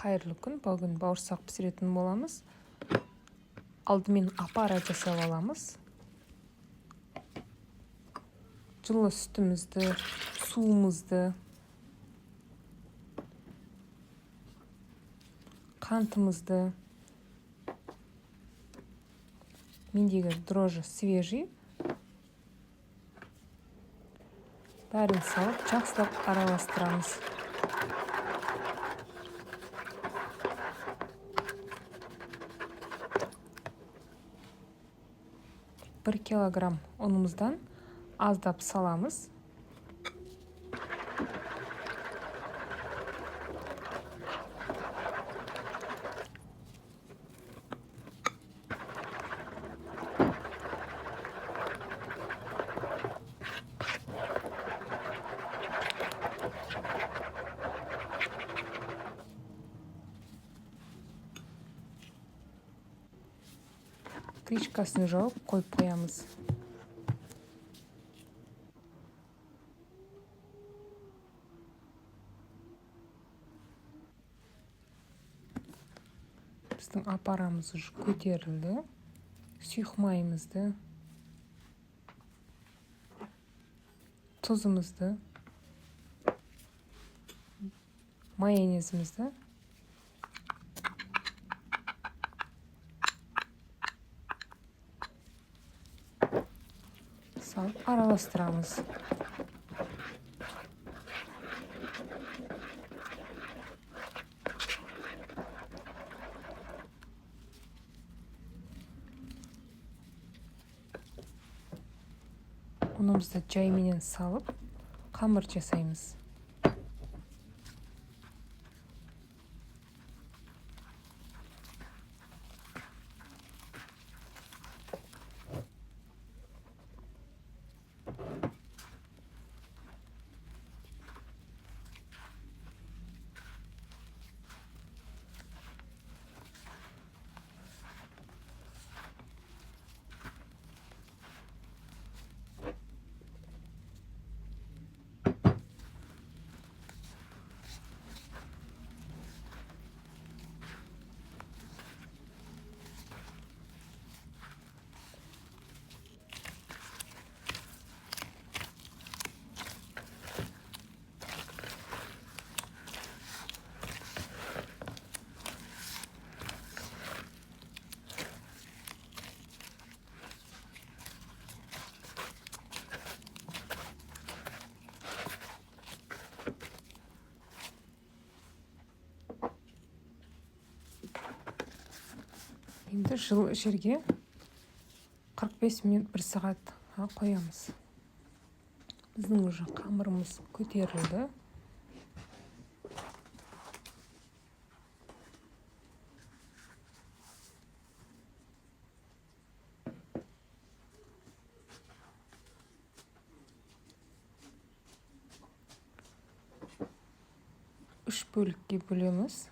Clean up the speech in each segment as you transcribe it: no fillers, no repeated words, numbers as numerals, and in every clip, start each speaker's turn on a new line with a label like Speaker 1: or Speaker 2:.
Speaker 1: Қайырлы күн. Бүгін бауырсақ пісіретін боламыз. Алдымен апара жасап аламыз. Жылы сүтімізді, суымызды, қантымызды, мендегі дрожжи свежий, бәрін салып, жақсылап араластырамыз. 1 килограмм ұнымыздан аздап саламыз. Крышкасын жауып қойып қоямыз. Біздің апарамыз көтерілді. Сұйық майымызды, тұзымызды, майонезімізді салып араластырамыз. Ұнымызды жайменен салып, қамыр жасаймыз. Енді жылы жерге 45 минут 1 сағат қоямыз. Біздің уже қамырымыз көтерілді. Үш бөлікке бөлеміз.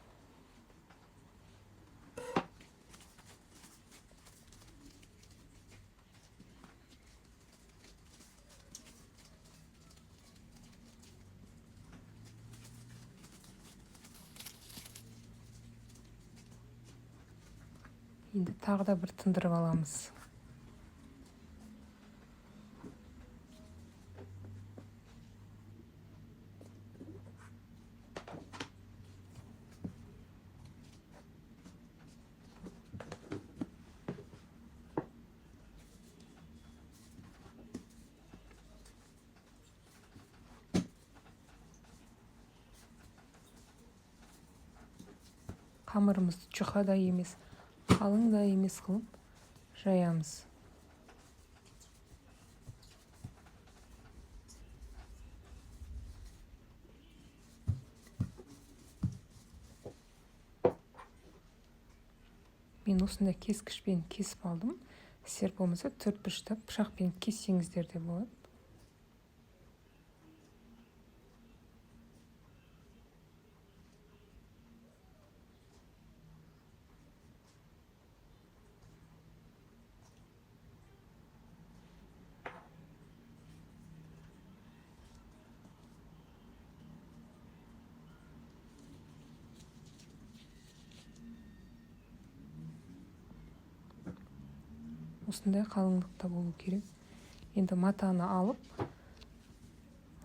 Speaker 1: Енді тағы да бір тындырып аламыз. Қамырымызды жұқа да емес, қалың да емес қылып жаямыз. Мен осында кескішпен кесіп алдым. Сіздер болмаса төртбұрыштап пышақпен кессеңіздер де болады. осындай қалыңдықта болу керек. Енді матаны алып,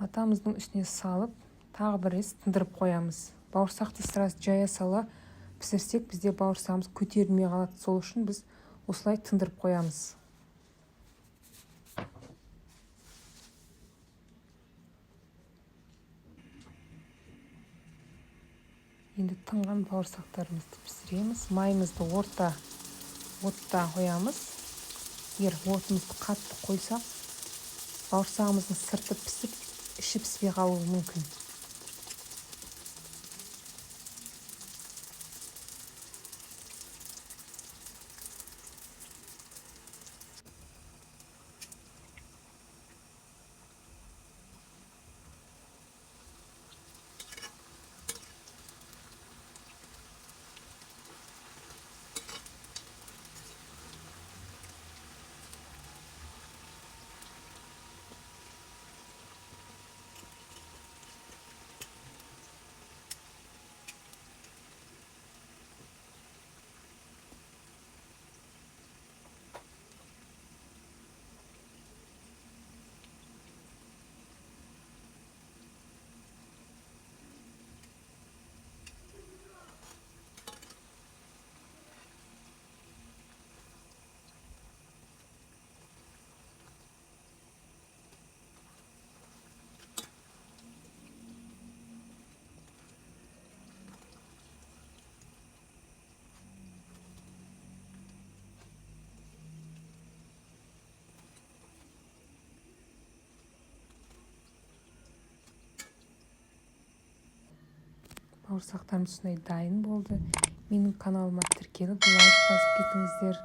Speaker 1: матамыздың үстіне салып, тағы бір рет тындырып қоямыз. Бауырсақты сразу жая сала пісірсек, бізде бауырсағымыз көтерілмей қалады. Сол үшін біз осылай тындырып қоямыз. Енді тынған бауырсақтарымызды пісіреміз. Майымызды орта отта қоямыз. Егер отымызды қатты қойсақ, бауырсағымыздың сырты пісіп, іші піспей қалуы мүмкін. Бауырсақтарым осындай дайын болды. Менің каналыма тіркеліп, лайк басып кетіңіздер.